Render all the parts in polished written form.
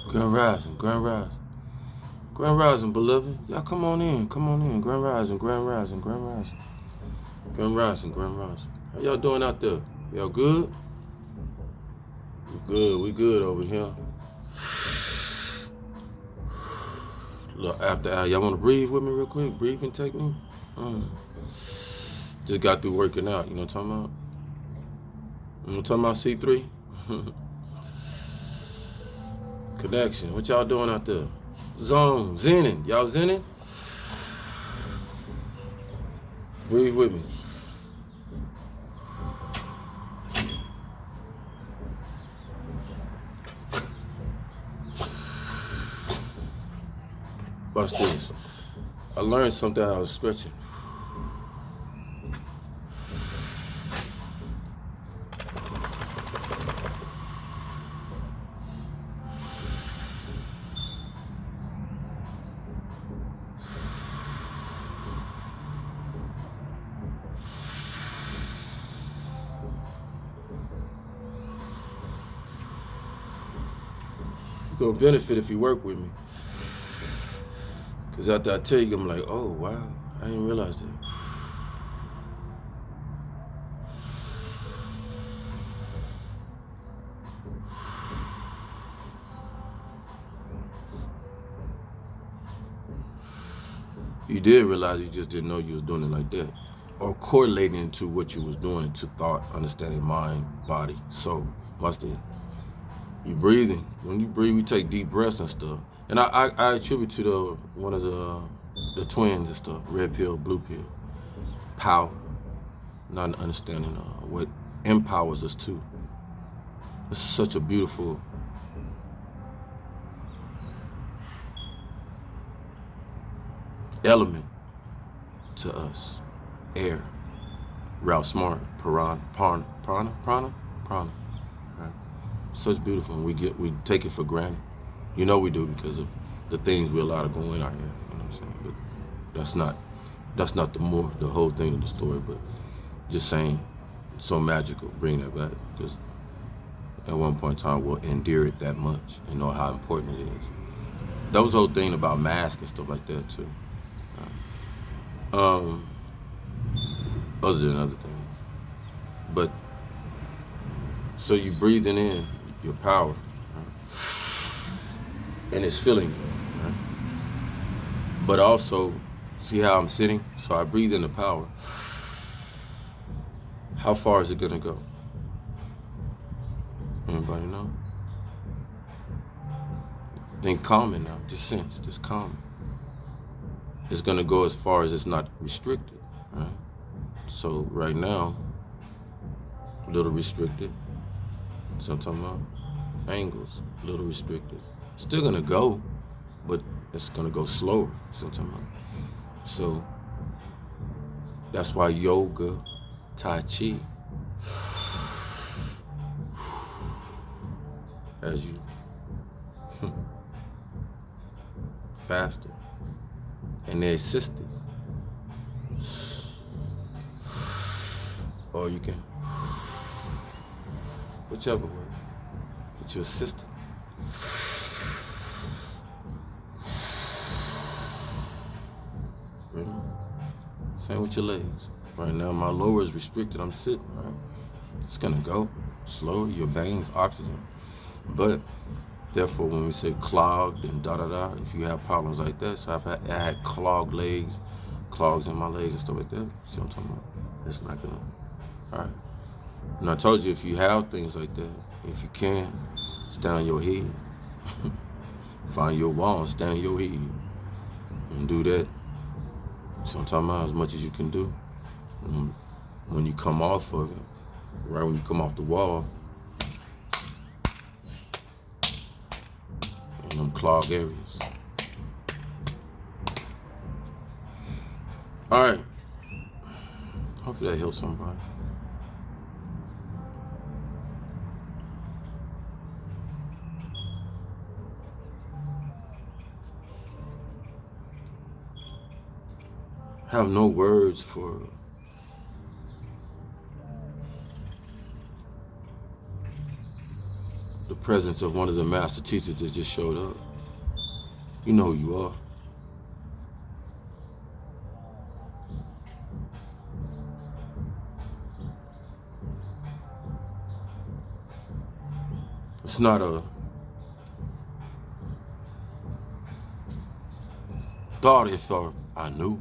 Grand Rising, Grand Rising. Grand Rising, beloved. Y'all come on in, come on in. Grand Rising, Grand Rising, Grand Rising. Grand Rising, Grand Rising. How y'all doing out there? Y'all good? We good over here. Look, after y'all want to breathe with me real quick? Breathing technique? Just got through working out, you know what I'm talking about? You know what I'm talking about, C3? Connection. What y'all doing out there? Zone. Zenning. Y'all zenning? Breathe with me. Watch this. I learned something I was stretching. You're gonna benefit if you work with me. Cause after I tell you, I'm like, oh wow, I didn't realize that. You did realize, you just didn't know you was doing it like that. Or correlating to what you was doing to thought, understanding, mind, body, soul. Watch this. You breathing. When you breathe, we take deep breaths and stuff. And I attribute to one of the twins and stuff, red pill, blue pill. Power. Not understanding what empowers us too. This is such a beautiful element to us. Air. Ralph Smart. Prana. Right. Such beautiful, and we take it for granted. You know we do, because of the things we allow to go in our head. You know what I'm saying? But that's not the whole thing of the story. But just saying, so magical. Bring that back, because at one point in time we'll endear it that much and know how important it is. That was the whole thing about masks and stuff like that too. Other than other things, but so you breathing in your power, right? And it's filling you, right? But also, see how I'm sitting? So I breathe in the power. How far is it gonna go? Anybody know? Then calming now, just sense, just calming. It's gonna go as far as it's not restricted, right? So right now, a little restricted. So I'm talking about angles, a little restricted. Still gonna go, but it's gonna go slower. So I'm talking about. So that's why yoga, Tai Chi, as you faster, and they're assisted. Or you can, whichever way, but you're assisted. Ready? Same with your legs. Right now my lower is restricted, I'm sitting, right? It's gonna go slow, your veins, oxygen. But therefore when we say clogged and da-da-da, if you have problems like that, so I had clogged legs, clogs in my legs and stuff like that, see what I'm talking about? It's not gonna, all right. And I told you, if you have things like that, if you can, stand on your head. Find your wall and stand on your head. And do that. So I'm talking about as much as you can do. And when you come off of it, right when you come off the wall, in them clogged areas. All right. Hopefully that helps somebody. I have no words for the presence of one of the master teachers that just showed up. You know who you are. It's not a thought if I knew,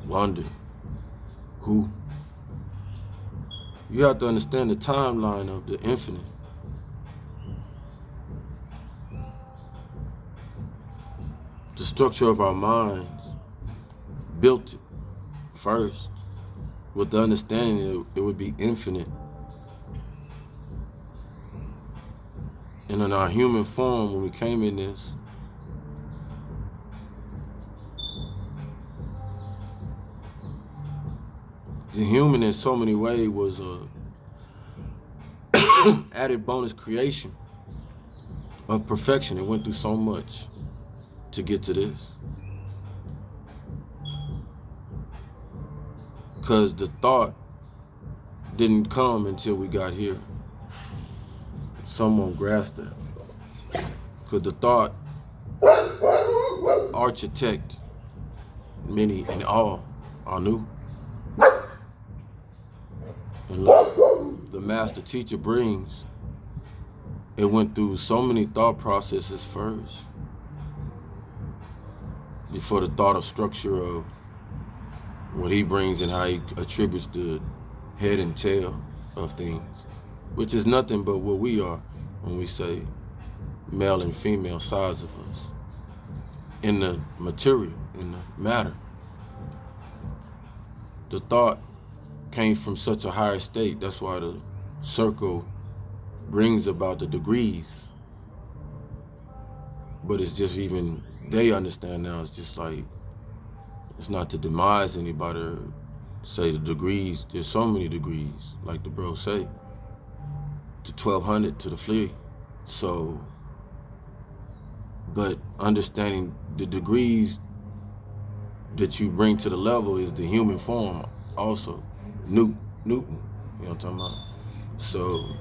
wondered, who. You have to understand the timeline of the infinite. The structure of our minds built it first with the understanding that it would be infinite. And in our human form, when we came in this, the human in so many ways was a added bonus creation of perfection. It went through so much to get to this. Because the thought didn't come until we got here. Someone grasped that. Because the thought architect, many and all are new. And look, the master teacher brings, it went through so many thought processes first before the thought of structure of what he brings and how he attributes the head and tail of things, which is nothing but what we are when we say male and female sides of us in the material, in the matter. The thought came from such a higher state. That's why the circle brings about the degrees. But it's just even, they understand now, it's just like, it's not to demise anybody or say the degrees. There's so many degrees, like the bro say, to 1200 to the flea. So, but understanding the degrees that you bring to the level is the human form also. Newton, you know what I'm talking about? So,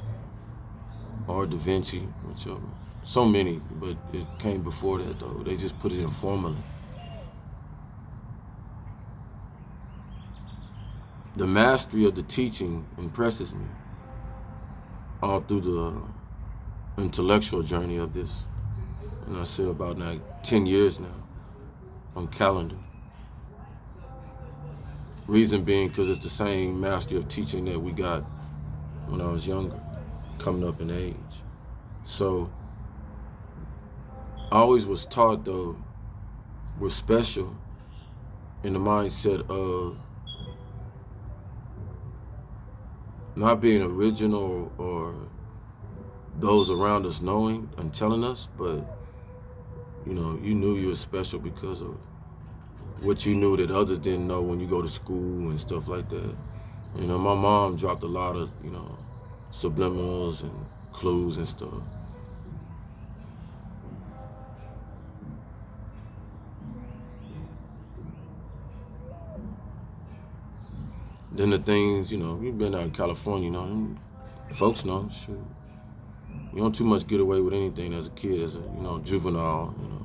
or Da Vinci, whichever. So many, but it came before that though. They just put it in formula. The mastery of the teaching impresses me all through the intellectual journey of this. And I say about now 10 years now on calendar. Reason being because it's the same mastery of teaching that we got when I was younger, coming up in age. So I always was taught though, we're special in the mindset of not being original or those around us knowing and telling us, but you know, you knew you were special because of what you knew that others didn't know when you go to school and stuff like that. You know, my mom dropped a lot of, you know, subliminals and clues and stuff. Then the things, you know, we've been out in California, you know, folks know, shoot. You don't too much get away with anything as a kid, as a, you know, juvenile, you know.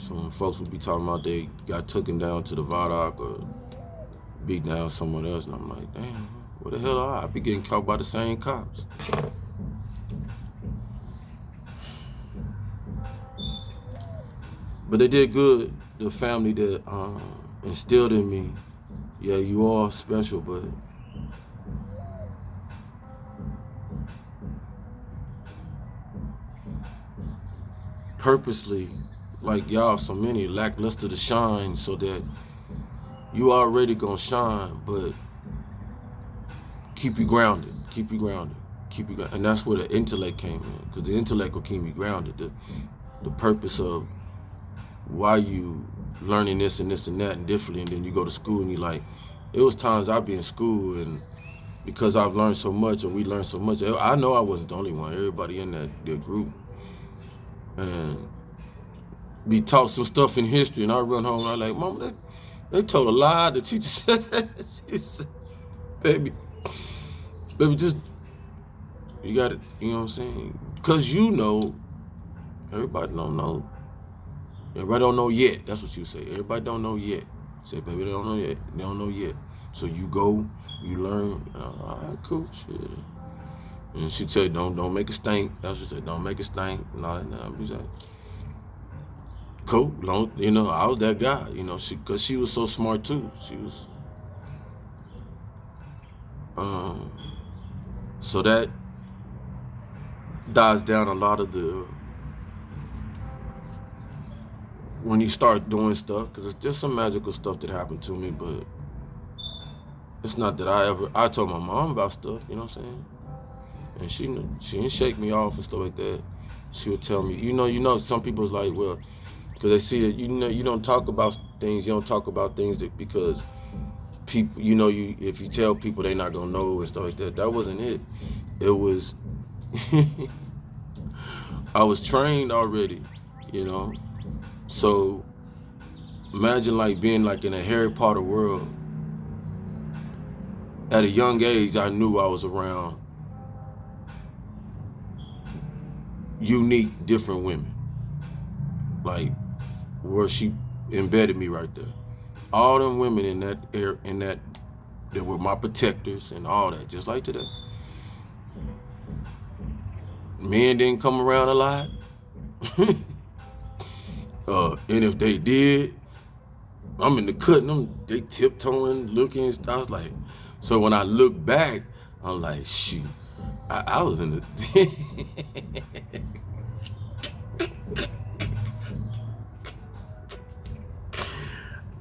So when folks would be talking about they got taken down to the Viaduct or beat down someone else, and I'm like, damn, where the hell are I? I be getting caught by the same cops. But they did good, the family that instilled in me, yeah, you are special, but purposely, like y'all, so many lackluster to shine so that you already gonna shine, but keep you grounded, keep you grounded, keep you grounded. And that's where the intellect came in, because the intellect will keep me grounded. The purpose of why you learning this and this and that and differently, and then you go to school and you like, it was times I'd be in school and because I've learned so much or we learned so much, I know I wasn't the only one, everybody in that group. And be taught some stuff in history, and I run home and I'm like, Mama, they told a lie, the teacher said. She said, baby, just You got it. You know what I'm saying? Because you know, everybody don't know. Everybody don't know yet. That's what you say. Everybody don't know yet. Say, baby, they don't know yet. They don't know yet. So you go, you learn. All right, cool, shit. And she tell you, don't make a stink. That's what she said. Don't make a stink. And all that. You say, cool. Don't, you know, I was that guy. You know, because she was so smart too. She was. So that dies down a lot of the when you start doing stuff, because it's just some magical stuff that happened to me, but it's not that I told my mom about stuff, you know what I'm saying? And she didn't shake me off and stuff like that. She would tell me, you know, some people's like, well, because they see that, you know, you don't talk about things that because people, you know, if you tell people, they're not gonna know and stuff like that. That wasn't it. It was, I was trained already, you know. So imagine like being like in a Harry Potter world. At a young age, I knew I was around unique, different women. Like where she embedded me right there. All them women in that were my protectors and all that, just like today. Men didn't come around a lot. And if they did, I'm in the cut and they tiptoeing, looking. I was like, so when I look back, I'm like, shoot, I was in the.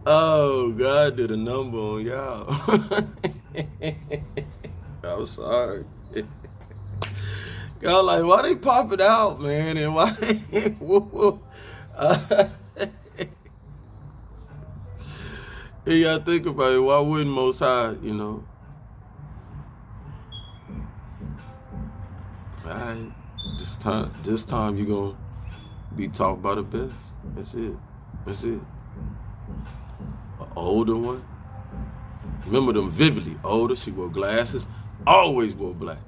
Oh, God did a number on y'all. I'm sorry. Y'all like, why they pop it out, man? And why? You gotta think about it. Why wouldn't Most High, you know? Alright, this time you gonna be taught by the best. That's it. An older one. Remember them vividly. Older, she wore glasses, always wore black.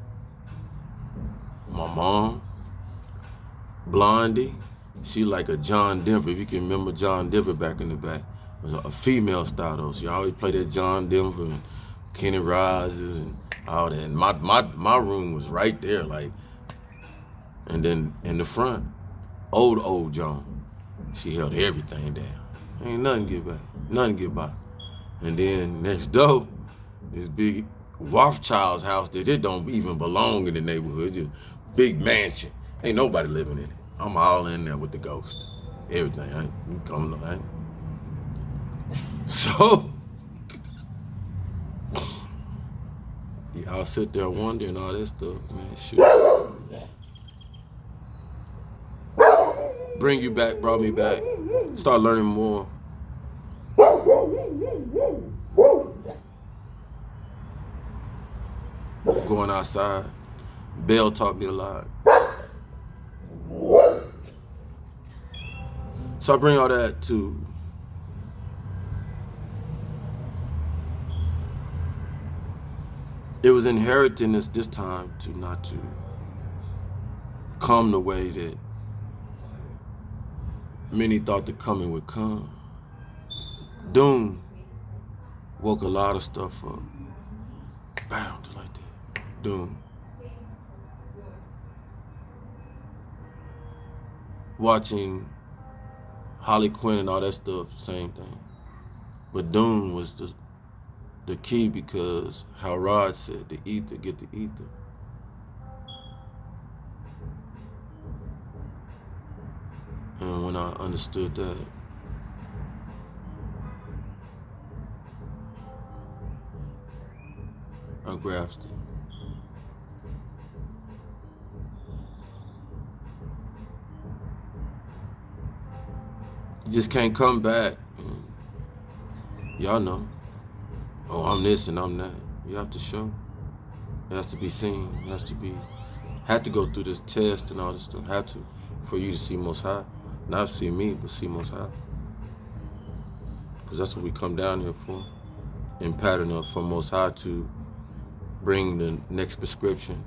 My mom, Blondie, she like a John Denver. If you can remember John Denver back in the back. It was a female style though. She always played that John Denver and Kenny Rogers and all that. And my room was right there, like. And then in the front, old John. She held everything down. Ain't nothing get back, nothing get by. And then next door, this big Rothschild's house that it don't even belong in the neighborhood. Just big mansion. Ain't nobody living in it. I'm all in there with the ghost. Everything. I ain't coming. I ain't. So, y'all sit there wondering all that stuff, man. Shoot. Brought me back. Start learning more. Going outside. Bell taught me a lot. So I bring all that to it was inheriting this time to not to come the way that many thought the coming would come. Doom woke a lot of stuff up. Bam, just like that. Doom. Watching Harley Quinn and all that stuff, same thing. But Doom was the key because how Rod said, the ether, get the ether. And when I understood that, I grasped it. You just can't come back. Y'all know. Oh, I'm this and I'm that. You have to show. It has to be seen. It has to be. Had to go through this test and all this stuff. Had to, for you to see Most High. Not see me, but see Most High. Because that's what we come down here for. In pattern of for Most High to bring the next prescription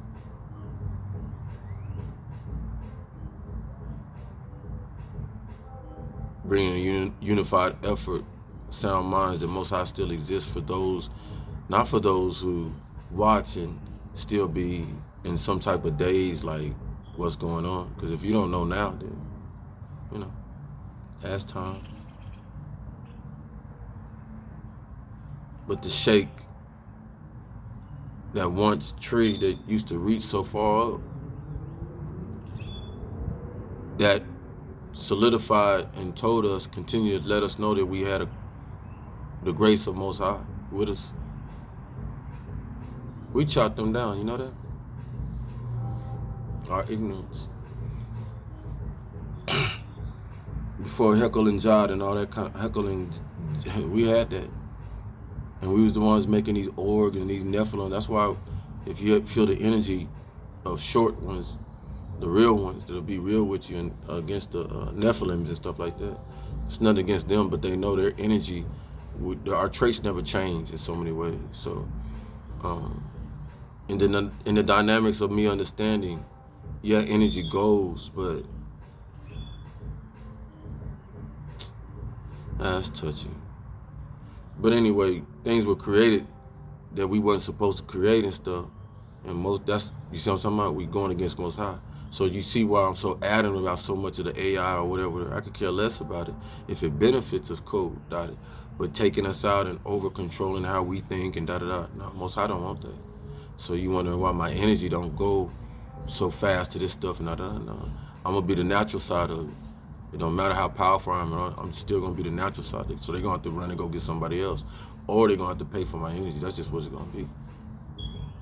bringing a unified effort, sound minds that Most High still exists for those, not for those who watch and still be in some type of daze like what's going on. Because if you don't know now, then, you know, ask time. But the shake, that once tree that used to reach so far up, that solidified and told us, continued to let us know that we had the grace of Most High with us. We chopped them down, you know that? Our ignorance. Before Heckle and Jod and all that kind of heckling, we had that. And we was the ones making these orgs and these Nephilim. That's why if you feel the energy of short ones, the real ones that'll be real with you and against the Nephilims and stuff like that, it's nothing against them, but they know their energy, our traits never change in so many ways. So in the dynamics of me understanding, yeah, energy goes, but that's touchy. But anyway, things were created that we wasn't supposed to create and stuff. And that's, you see what I'm talking about? We going against Most High. So you see why I'm so adamant about so much of the AI or whatever. I could care less about it. If it benefits us, cool, got it. But taking us out and over controlling how we think and da-da-da, no, Most High don't want that. So you wondering why my energy don't go so fast to this stuff and da-da-da, no. I'm gonna be the natural side of it. It don't matter how powerful I am, I'm still gonna be the natural side of it. So they're gonna have to run and go get somebody else. Or they're gonna have to pay for my energy. That's just what it's gonna be.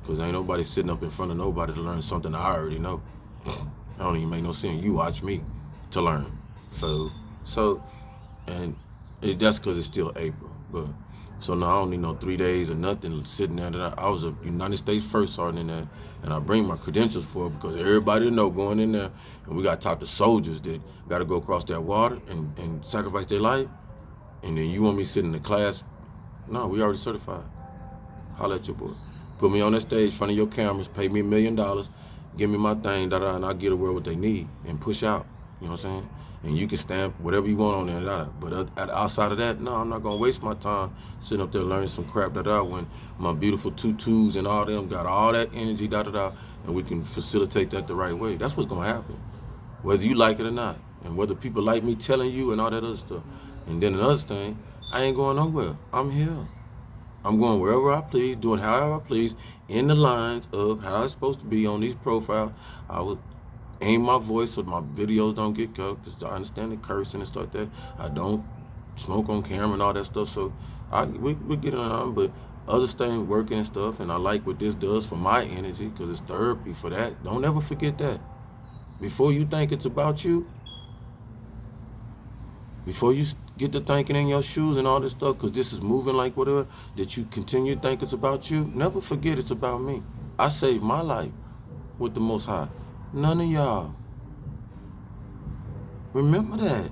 Because ain't nobody sitting up in front of nobody to learn something I already know. That don't even make no sense. You watch me to learn, fool. So, and that's because it's still April. But so now I don't need no 3 days or nothing sitting there. That I was a United States First Sergeant in there, and I bring my credentials for it because everybody know going in there, and we got to talk to soldiers that got to go across that water and sacrifice their life. And then you want me sitting in the class? No, we already certified. Holla at your boy. Put me on that stage in front of your cameras, pay me $1 million, give me my thing, da-da, and I'll get the world what they need and push out. You know what I'm saying? And you can stamp whatever you want on there, da-da. But outside of that, no, I'm not going to waste my time sitting up there learning some crap, da-da, when my beautiful tutus and all them got all that energy, da-da-da, and we can facilitate that the right way. That's what's going to happen, whether you like it or not, and whether people like me telling you and all that other stuff. And then another thing, I ain't going nowhere. I'm here. I'm going wherever I please, doing however I please, in the lines of how it's supposed to be on these profiles. I would aim my voice so my videos don't get cut, because I understand the cursing and stuff like that. I don't smoke on camera and all that stuff, so we get on, but others things working and stuff, and I like what this does for my energy, because it's therapy for that. Don't ever forget that. Before you think it's about you, before you get to thinking in your shoes and all this stuff, because this is moving like whatever, that you continue to think it's about you, never forget it's about me. I saved my life with the Most High. None of y'all. Remember that.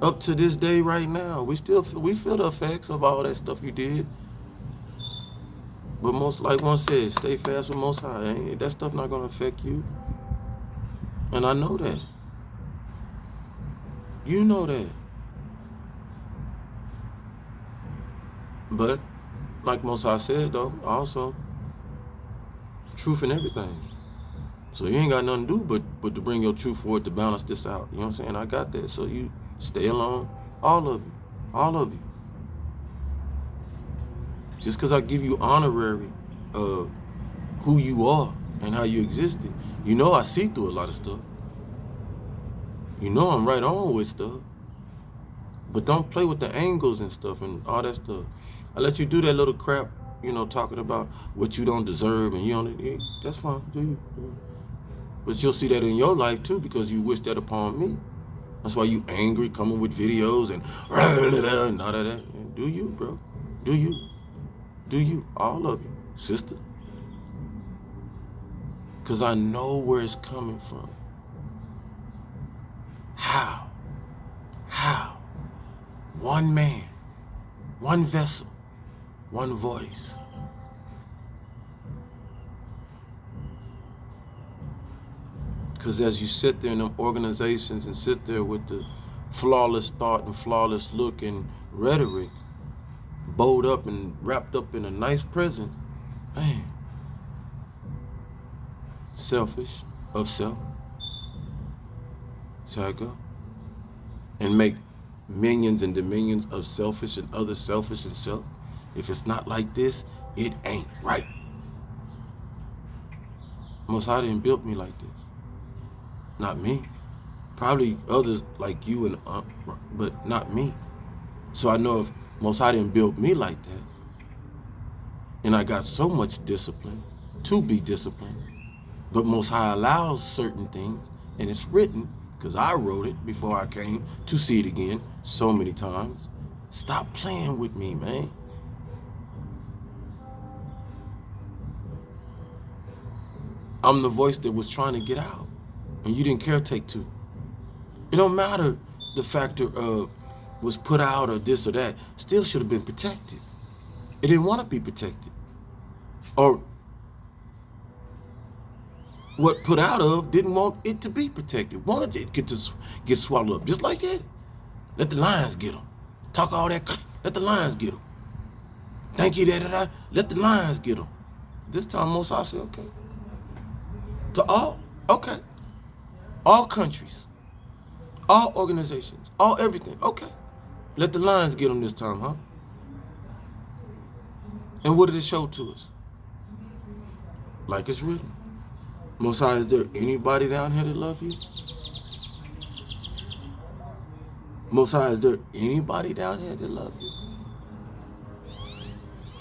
Up to this day right now, we feel the effects of all that stuff you did. But most, like one said, stay fast with Most High. That stuff not going to affect you. And I know that. You know that. But, like Most High said, though, also, truth in everything. So you ain't got nothing to do but to bring your truth forward to balance this out. You know what I'm saying? I got that. So you stay alone. All of you. All of you. Just because I give you honorary of who you are and how you existed, you know I see through a lot of stuff. You know I'm right on with stuff. But don't play with the angles and stuff and all that stuff. I let you do that little crap, you know, talking about what you don't deserve and you don't, that's fine, do you? But you'll see that in your life too, because you wish that upon me. That's why you angry, coming with videos and all of that. Do you, bro? Do you? Do you? All of you, sister. Because I know where it's coming from. How? One man, one vessel, one voice. Because as you sit there in them organizations and sit there with the flawless thought and flawless look and rhetoric, bowled up and wrapped up in a nice present, man, selfish of self. That's how I go. And make minions and dominions of selfish and other selfish and self. If it's not like this, it ain't right. Most High didn't build me like this. Not me. Probably others like you and but not me. So I know if Most High didn't build me like that, and I got so much discipline to be disciplined, but Most High allows certain things, and it's written, because I wrote it before I came to see it again so many times. Stop playing with me, man. I'm the voice that was trying to get out, and you didn't care to take to. It don't matter the factor of was put out or this or that. Still should have been protected. It didn't want to be protected. Or what put out of didn't want it to be protected. Wanted it to get swallowed up. Just like that. Let the lions get them. Talk all that. Let the lions get them. Thank you, da-da-da. Let the lions get them. This time Most High said, okay. To all, okay. All countries. All organizations, all everything, okay. Let the lions get them this time, huh? And what did it show to us? Like it's written. Most High, is there anybody down here that love you? Most High, is there anybody down here that love you?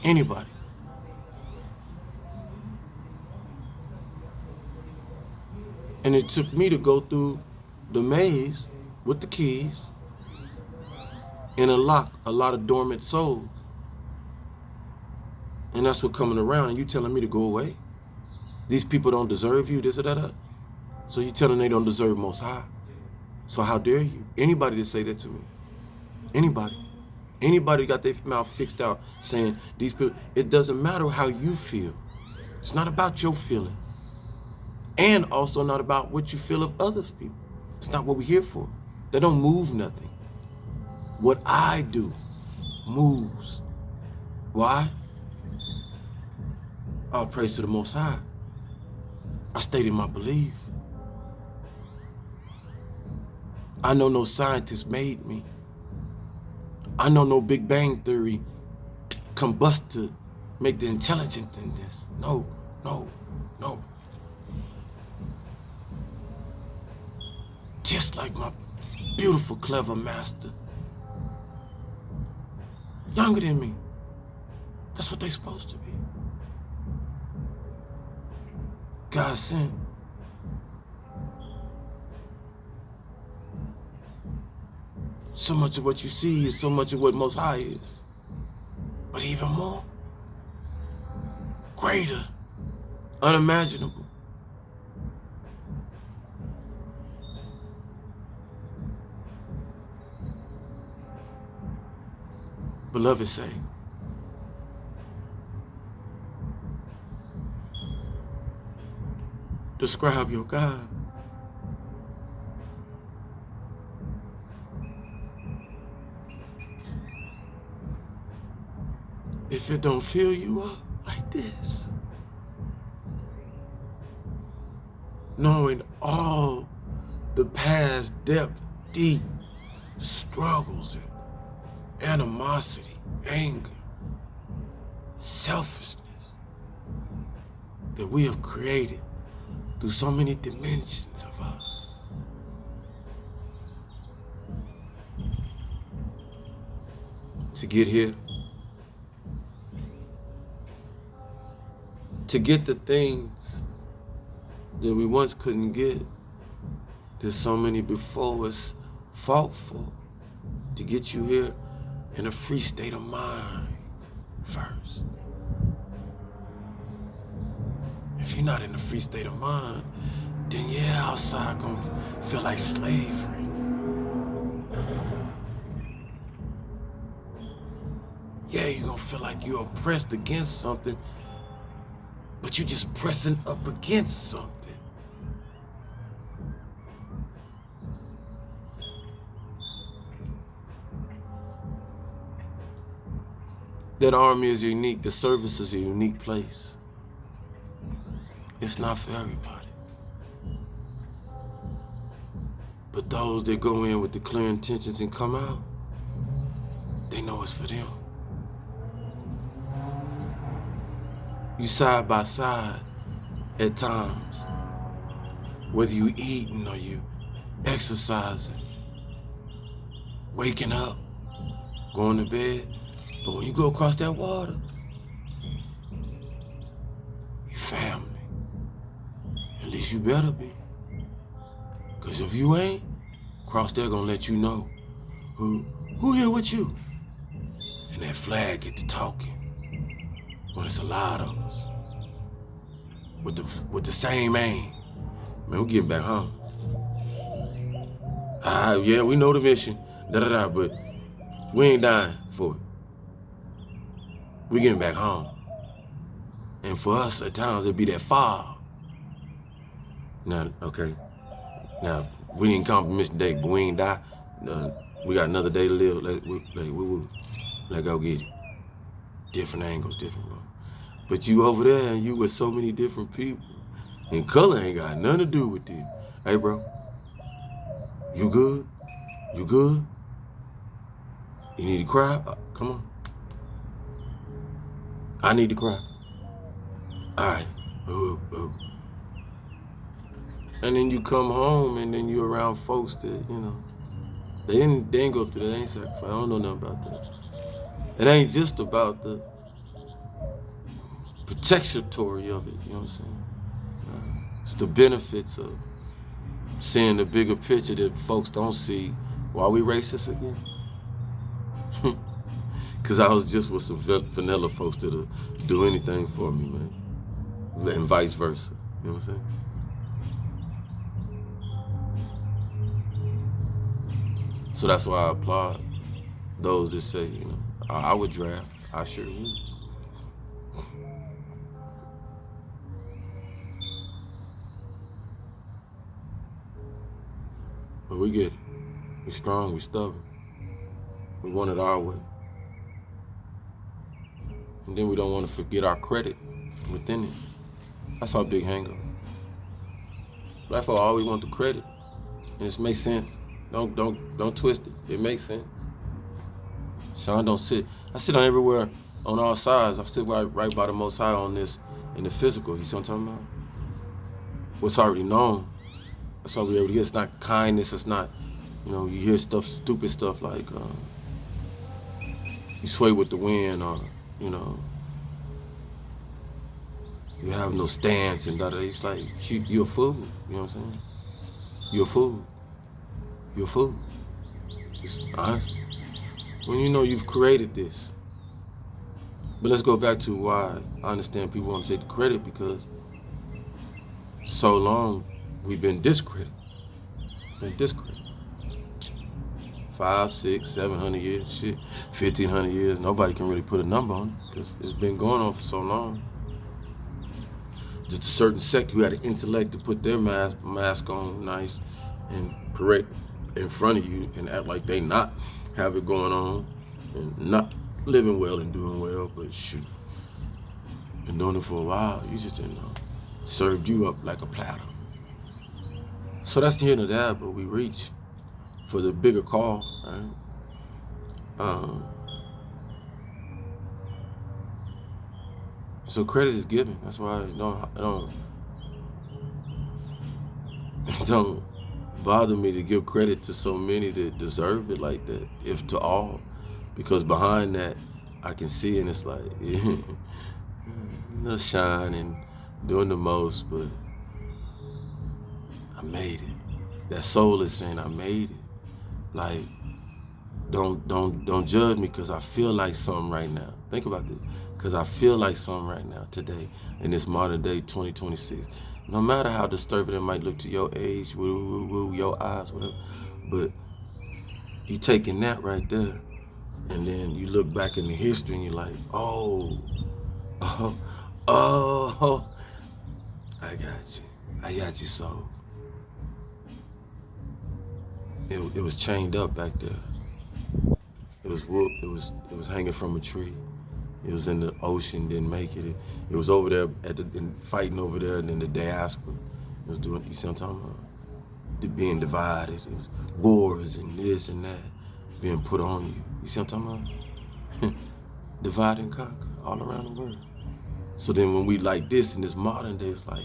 Anybody? And it took me to go through the maze with the keys and unlock a lot of dormant souls. And that's what coming around and you telling me to go away? These people don't deserve you, this or that. So you telling they don't deserve Most High. So how dare you? Anybody to say that to me? Anybody. Anybody got their mouth fixed out saying these people, it doesn't matter how you feel. It's not about your feeling. And also not about what you feel of other people. It's not what we're here for. That don't move nothing. What I do moves. Why? All praise to the Most High. I stated my belief. I know no scientist made me. I know no Big Bang Theory combust to make the intelligent in this. No, no, no. Just like my beautiful, clever master. Younger than me. That's what they're supposed to be. God sent. So much of what you see is so much of what Most High is. But even more, greater, unimaginable. Beloved say, describe your God. If it don't fill you up like this, knowing all the past depth, deep struggles and animosity, anger, selfishness that we have created through so many dimensions of us. To get here, to get the things that we once couldn't get, that so many before us fought for, to get you here in a free state of mind first. If you're not in a free state of mind, then yeah, outside gonna feel like slavery. Yeah, you're gonna feel like you're oppressed against something, but you're just pressing up against something. That army is unique. The service is a unique place. It's not for everybody. But those that go in with the clear intentions and come out, they know it's for them. You side by side at times, whether you eating or you exercising, waking up, going to bed. But when you go across that water, you family. At least you better be. Because if you ain't, cross there gonna let you know who here with you. And that flag get to talking when it's a lot of us with the same aim. Man, we getting back home. Yeah, we know the mission, but we ain't dying for it. We getting back home. And for us, at times, it'd be that fog. Now, okay. Now, we didn't come from mission day, but we ain't die. We got another day to live. Let's go get it. Different angles, different room. But you over there, and you with so many different people. And color ain't got nothing to do with it. Hey, bro. You good? You good? You need to cry? Come on. I need to cry. All right. Ooh. And then you come home, and then you're around folks that, they ain't go through that. They ain't sacrifice. I don't know nothing about that. It ain't just about the protectionatory of it, you know what I'm saying? It's the benefits of seeing the bigger picture that folks don't see. Why we racist again? Because I was just with some vanilla folks that'll do anything for me, man. And vice versa, you know what I'm saying? So that's why I applaud those that say, I would draft. I sure would. But we get it. We strong, we stubborn. We want it our way. And then we don't want to forget our credit within it. That's our big hang-up. That's why I always want the credit. And it makes sense. Don't twist it. It makes sense. Sean don't sit. I sit on everywhere on all sides. I sit right by the Most High on this in the physical. You see what I'm talking about? What's already known. That's all we're able to get. It's not kindness. It's not, you hear stupid stuff like you sway with the wind, or, you have no stance and da-da. It's like, you're a fool. You know what I'm saying? You're a fool. You're a fool. It's honest. When you know you've created this. But let's go back to why I understand people want to take the credit, because so long we've been discredited. 500, 600, 700 years, 1,500 years. Nobody can really put a number on it because it's been going on for so long. Just a certain sect who had an intellect to put their mask on nice and parade in front of you and act like they not have it going on and not living well and doing well, but shoot, been doing it for a while. You just didn't know. Served you up like a platter. So that's the end of that, but we reach for the bigger call, right? So credit is given. That's why it don't bother me to give credit to so many that deserve it like that, if to all, because behind that I can see, and it's like, shine and doing the most, but I made it. That soul is saying I made it. Like, don't judge me because I feel like something right now. Think about this. Because I feel like something right now, today, in this modern day 2026. No matter how disturbing it might look to your age, your eyes, whatever, but you taking that right there, and then you look back in the history and you're like, oh, I got you, soul. It was chained up back there. It was whooped. It was hanging from a tree. It was in the ocean, didn't make it. It was over there fighting over there, and then the diaspora was doing. You see what I'm talking about? Being divided. It was wars and this and that being put on you. You see what I'm talking about? Divide and conquer all around the world. So then when we like this in this modern day, it's like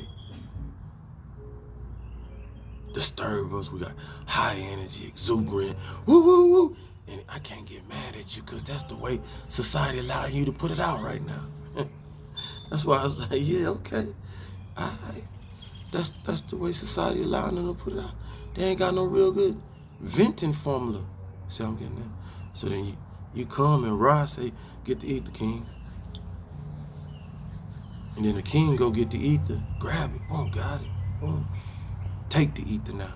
disturb us. We got high energy, exuberant, woo woo woo. And I can't get mad at you because that's the way society allowing you to put it out right now. That's why I was like, yeah, okay. All right. That's the way society allowing them to put it out. They ain't got no real good venting formula. See what I'm getting at? So then you come and Ross say, get to eat the king. And then the king go get the ether, grab it, boom, got it, boom. Take the ether now.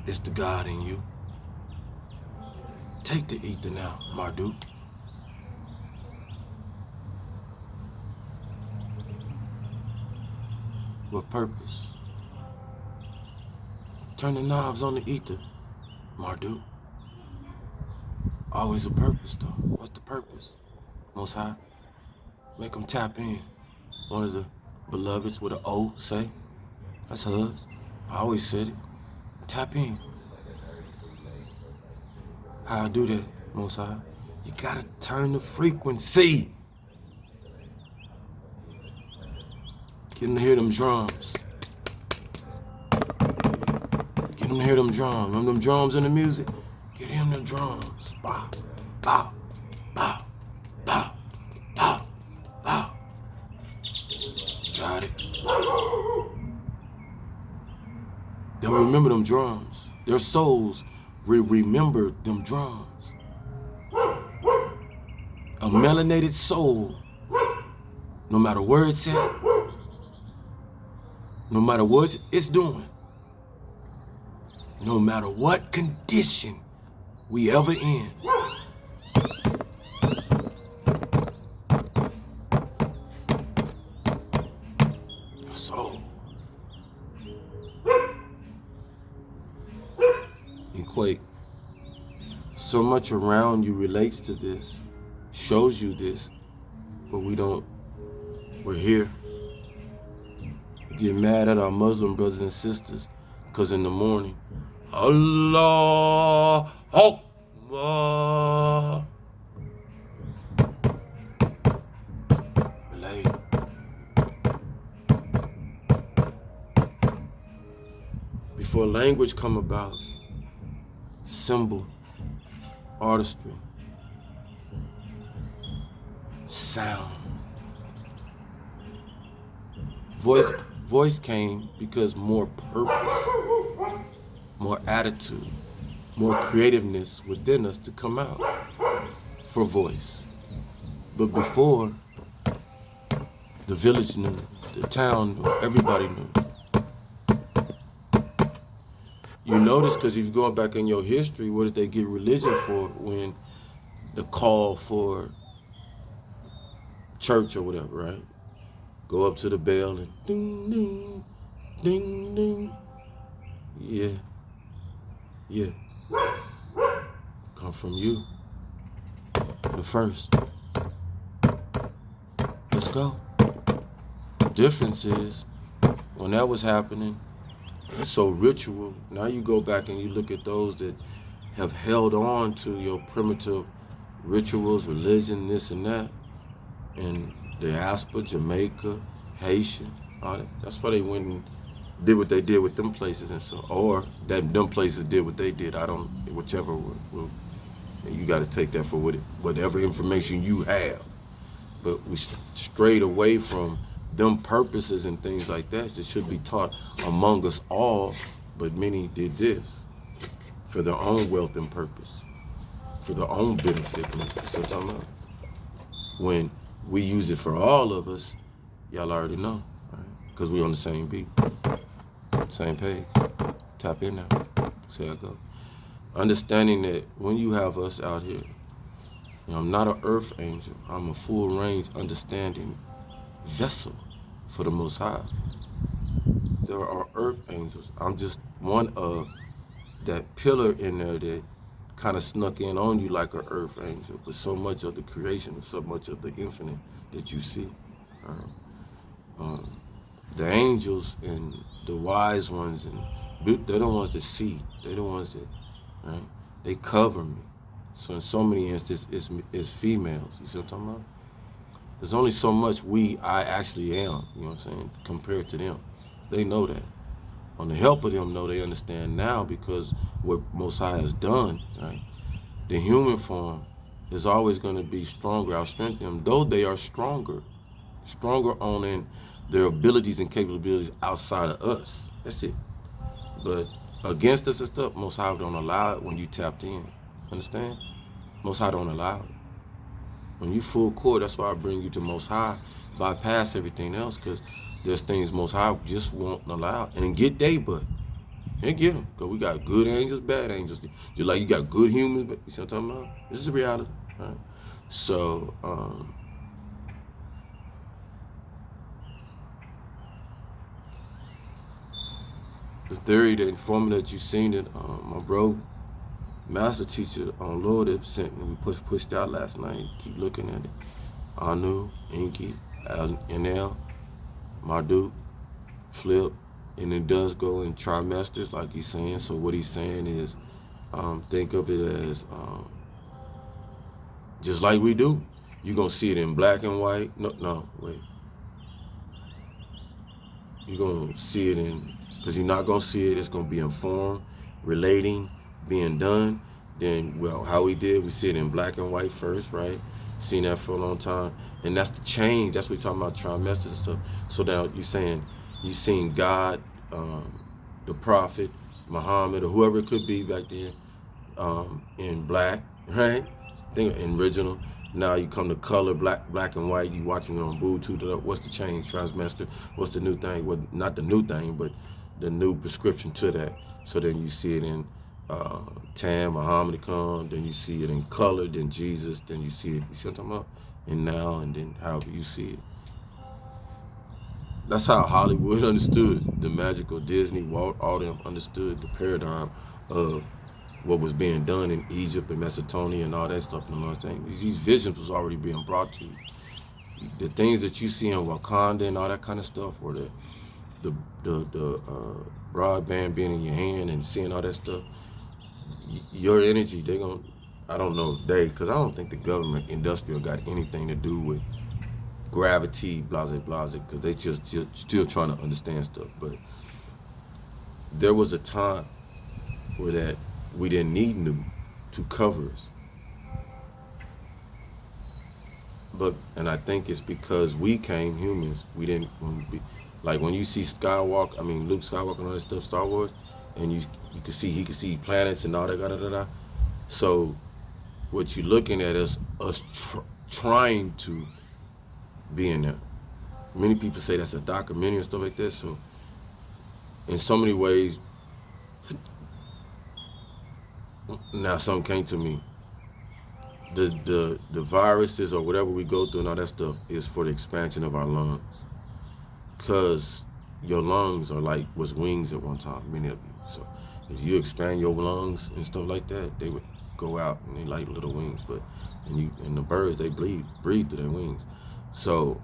It's the God in you. Take the ether now, Marduk. What purpose? Turn the knobs on the ether, Marduk. Always a purpose though. What's the purpose? Most High. Make them tap in. One of the beloveds with an O say. That's hers. I always said it. Tap in. How I do that, Most High? You gotta turn the frequency. Get them to hear them drums. Get them to hear them drums. Remember them drums in the music? Get him them drums. Bow, bow, bow, bow, bow, bow. Got it. They'll remember them drums. Their souls will remember them drums. A melanated soul, no matter where it's at, no matter what it's doing, no matter what condition we ever in, soul. And Quake, so much around you relates to this, shows you this, but we're here. We get mad at our Muslim brothers and sisters because in the morning, Allah Akbar. Relate. Before language come about, symbol, artistry, sound. Voice came because more purpose, more attitude, more creativeness within us to come out for voice. But before, the village knew, the town knew, everybody knew. You notice because if you go back in your history, what did they get religion for when the call for church or whatever, right? Go up to the bell and ding, ding, ding, ding. Yeah. Yeah. Come from you. The first. Let's go. The difference is, when that was happening, it's so ritual. Now you go back and you look at those that have held on to your primitive rituals, religion, this and that, and diaspora, Jamaica, Haitian, all that. That's why they went and did what they did with them places and so, or that them places did what they did. Whichever will, you got to take that for whatever information you have. But we strayed away from them purposes and things like that should be taught among us all, but many did this for their own wealth and purpose, for their own benefit. That's what I'm talking about. When we use it for all of us, y'all already know, right? Because we on the same beat, same page. Tap in now, see how it go. Understanding that when you have us out here, I'm not an earth angel, I'm a full range understanding vessel for the Most High. There are earth angels. I'm just one of that pillar in there that kind of snuck in on you like an earth angel, but so much of the creation, so much of the infinite that you see. The angels and the wise ones, and they're the ones that see. They're the ones that, right? They cover me. So in so many instances, it's females. You see what I'm talking about? There's only so much I actually am, you know what I'm saying, compared to them. They know that. On the help of them, they understand now, because what Most High has done, right? The human form is always going to be stronger, outstrength them, though they are stronger owning their abilities and capabilities outside of us. That's it. But against us and stuff, Most High don't allow it when you tapped in. Understand? Most High don't allow it. When you full core, that's why I bring you to Most High, bypass everything else, because there's things Most High just won't allow. And get they butt. And get them. Because we got good angels, bad angels. Just like you got good humans, but you see what I'm talking about? This is reality. Right? So, the theory, the informant that you seen it, my bro, master teacher on Lord Ip sent me. We pushed out last night. Keep looking at it. Anu, Inky, NL, Marduk, Flip, and it does go in trimesters, like he's saying. So what he's saying is, think of it as just like we do. You're gonna see it in black and white. No, wait. You're gonna see it in, because you're not gonna see it. It's gonna be in form, relating, being done. Then, well, how we did, we see it in black and white first, right? Seen that for a long time, and that's the change. That's what we're talking about, trimesters and stuff. So now you're saying you seen God, the prophet, Muhammad, or whoever it could be back then, in black, right? Think in original. Now you come to color, black and white. You watching it on Bluetooth. What's the change? Transmester. What's the new thing? Well, not the new thing, but the new prescription to that. So then you see it in Tam, Muhammad come. Then you see it in color. Then Jesus. Then you see it. You see what I'm talking about? And now, and then however you see it. That's how Hollywood understood the magical Disney. Walt, all them understood the paradigm of what was being done in Egypt and Macedonia and all that stuff. You know what I'm saying? These visions was already being brought to you. The things that you see in Wakanda and all that kind of stuff, or the broadband being in your hand and seeing all that stuff, your energy, they gonna, I don't know if they, because I don't think the government industrial got anything to do with gravity, blase, because they just still trying to understand stuff. But there was a time where that we didn't need new to cover us. But, and I think it's because we came humans, we didn't, like when you see Luke Skywalker and all that stuff, Star Wars, and he could see planets and all that, So what you're looking at is us trying to be in there. Many people say that's a documentary and stuff like that. So in so many ways, now something came to me. The viruses or whatever we go through and all that stuff is for the expansion of our lungs. Because your lungs are like was wings at one time, many of you. So if you expand your lungs and stuff like that, they would go out and they like little wings. But and the birds, they breathe through their wings. So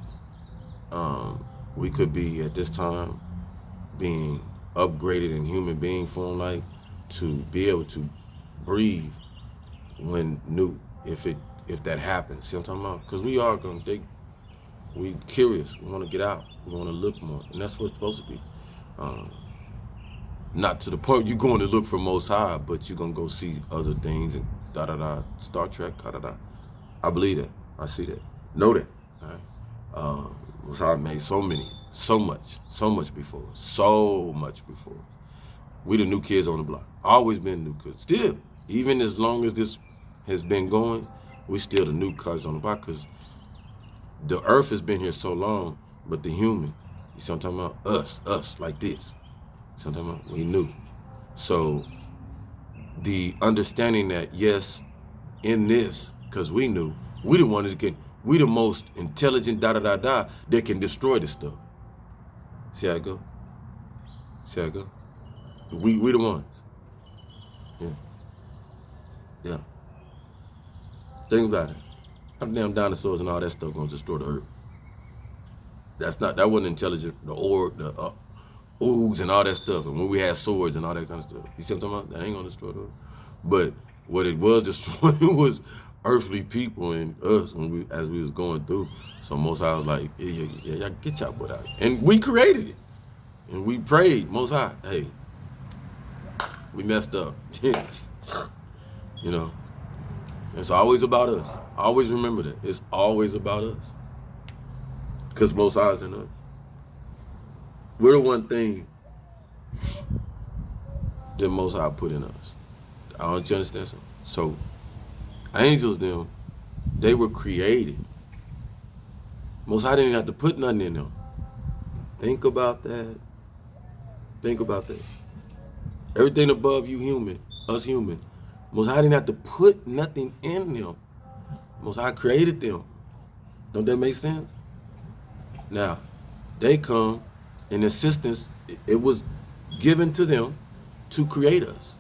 we could be at this time being upgraded in human being form, like to be able to breathe when new, if that happens. See what I'm talking about? Because we are we curious. We want to get out. We want to look more, and that's what it's supposed to be. Not to the point you're going to look for Most High, but you're gonna go see other things and Star Trek, I believe that. I see that. Know that. All right. Most High made so much before. We the new kids on the block. Always been new kids. Still, even as long as this has been going, we still the new kids on the block, because the earth has been here so long, but the human, you see what I'm talking about? Us, like this. See what I'm talking about? We knew. So the understanding that, yes, in this, because we knew, we the one that can, we the most intelligent that can destroy this stuff. See how it go? We the ones. Yeah. Yeah. Think about it. How damn dinosaurs and all that stuff gonna destroy the earth? That wasn't intelligent. The oogs and all that stuff, and when we had swords and all that kind of stuff. You see what I'm talking about? That ain't gonna destroy the earth. But what it was destroying was earthly people and us as we was going through. So Most High was like, yeah, get y'all butt out. And we created it. And we prayed, Most High, hey, we messed up. You know. It's always about us. Always remember that. It's always about us. Because Most High is in us. We're the one thing that Most High put in us. I don't you understand something? So angels, them, they were created. Most High didn't have to put nothing in them. Think about that. Think about that. Everything above you human, us human, Most High didn't have to put nothing in them. Most High created them. Don't that make sense? Now, they come in assistance. It was given to them to create us.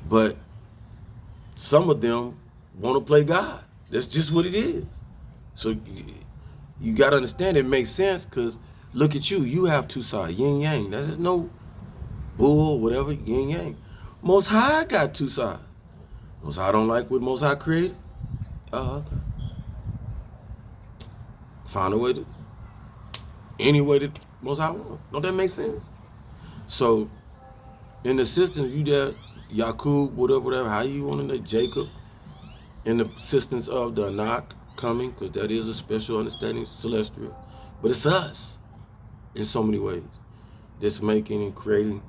But some of them want to play God. That's just what it is. So you got to understand it makes sense because look at you. You have two sides, yin yang. That is no bull, whatever, yin yang. Most High got two sides. Most High don't like what Most High created. Okay. Find a way to, any way that Most High wants. Don't that make sense? So in the system, you there, Yaqub, whatever, how you want to know, Jacob, in the assistance of the Anak coming, because that is a special understanding, celestial. But it's us in so many ways. That's making and creating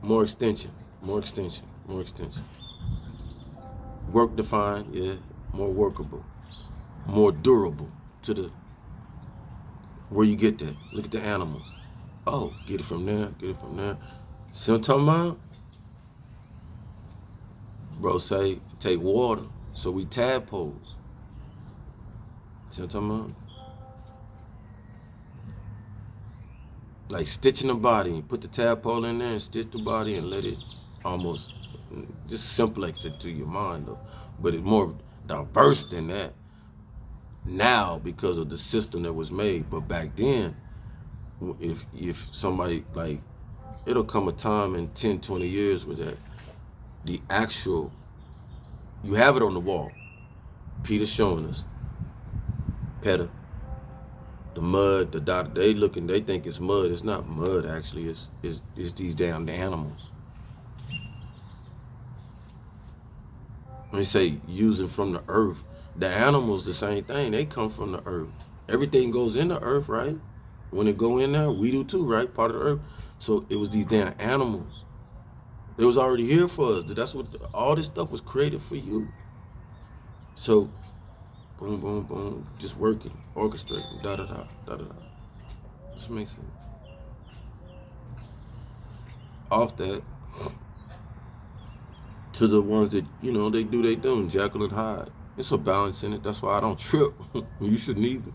more extension. Work defined, yeah, more workable, more durable to the, where you get that. Look at the animals. Oh, get it from there. See what I'm talking about? Bro, say, take water. So we tadpoles. See what I'm talking about? Like stitching the body. You put the tadpole in there and stitch the body and let it almost, just simplex it to your mind though. But it's more diverse than that now because of the system that was made. But back then, if somebody, like, it'll come a time in 10, 20 years where that, the actual, you have it on the wall. Peter's showing us. Petter. The mud, the dot, they think it's mud. It's not mud, actually. It's these damn animals. When they say using from the earth, the animals, the same thing. They come from the earth. Everything goes in the earth, right? When it go in there, we do too, right? Part of the earth. So it was these damn animals. It was already here for us. That's what, all this stuff was created for you. So, boom, boom, boom, just working, orchestrating, da-da-da. This makes sense. Off that, to the ones that, they do their thing, Jekyll and Hyde. It's a balance in it. That's why I don't trip. You shouldn't either.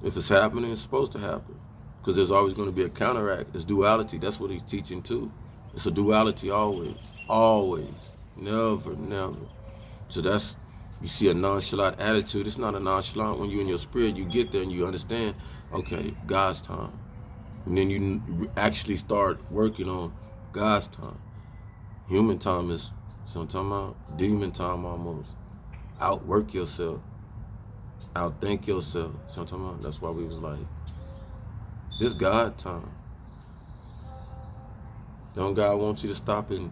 If it's happening, it's supposed to happen. Because there's always going to be a counteract. It's duality. That's what he's teaching too. It's a duality always. Always. Never. So that's, you see a nonchalant attitude. It's not a nonchalant. When you're in your spirit, you get there and you understand, okay, God's time. And then you actually start working on God's time. Human time is, so I'm talking about, demon time almost. Outwork yourself. Outthink yourself. So I'm talking about, that's why we was like, this God time. Don't God want you to stop and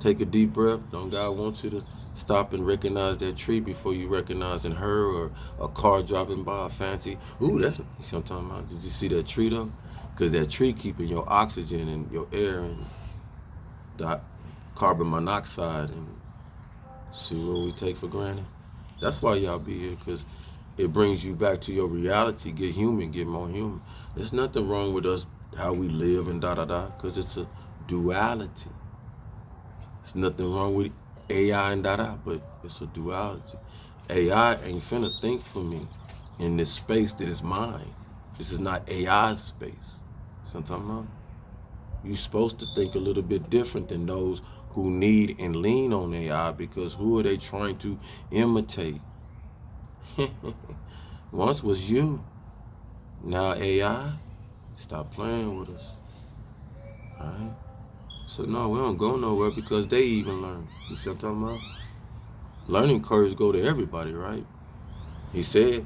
take a deep breath? Don't God want you to stop and recognize that tree before you recognizing her, or a car driving by, a fancy, ooh, that's, you see what I'm talking about? Did you see that tree though? Because that tree keeping your oxygen and your air and the carbon monoxide, and see what we take for granted? That's why y'all be here, because it brings you back to your reality. Get human, get more human. There's nothing wrong with us, how we live and da-da-da, because it's a duality. There's nothing wrong with AI and da-da, but it's a duality. AI ain't finna think for me in this space that is mine. This is not AI space. See what I'm talking about? You're supposed to think a little bit different than those who need and lean on AI, because who are they trying to imitate? Once was you, now AI. Stop playing with us. Alright? So no, we don't go nowhere because they even learn. You see what I'm talking about? Learning curves go to everybody, right? He said,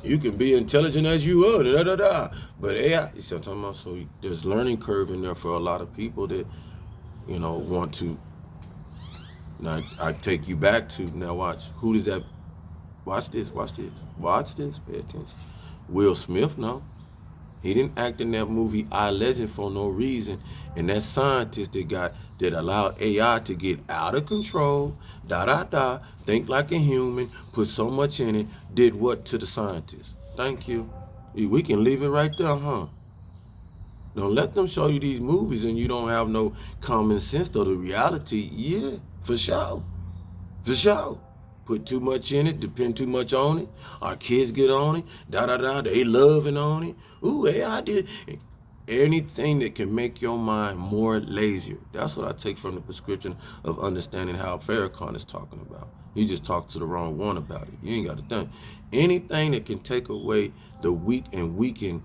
you can be intelligent as you are, da da da. But AI, you see what I'm talking about? So there's learning curve in there for a lot of people that, want to. Now I take you back to, now watch. Who does that? Watch this. Pay attention. Will Smith, no. He didn't act in that movie I, Legend for no reason. And that scientist that allowed AI to get out of control, think like a human, put so much in it, did what to the scientist? Thank you. We can leave it right there, huh? Don't let them show you these movies and you don't have no common sense to the reality. Yeah, for sure. For sure. Put too much in it, depend too much on it. Our kids get on it, they loving on it. Ooh, AI did. Anything that can make your mind more lazier. That's what I take from the prescription of understanding how Farrakhan is talking about. You just talked to the wrong one about it. You ain't got to think. Anything that can take away the weak and weaken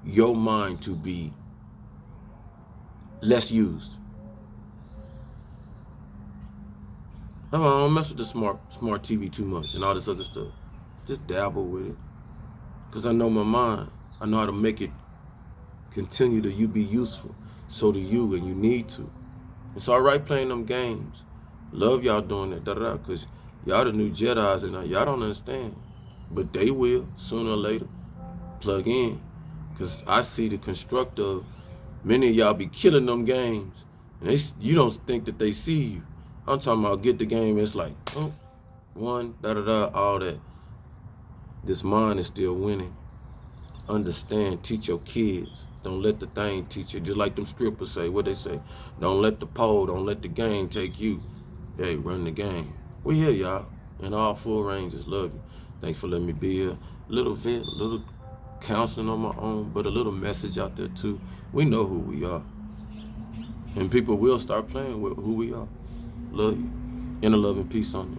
your mind to be less used. I don't mess with the smart TV too much and all this other stuff. Just dabble with it. Because I know my mind. I know how to make it continue to be useful. So do you, and you need to. It's all right playing them games. Love y'all doing that, because y'all the new Jedis, and y'all don't understand. But they will, sooner or later. Plug in. Because I see the construct of many of y'all be killing them games. And you don't think that they see you. I'm talking about get the game, it's like, one, all that. This mind is still winning. Understand, teach your kids. Don't let the thing teach you. Just like them strippers say, what they say? Don't let the pole, don't let the game take you. Hey, run the game. We here, y'all. In all full ranges, love you. Thanks for letting me be here. Little vent, little counseling on my own, but a little message out there too. We know who we are. And people will start playing with who we are. Love you. Inner love and peace on you.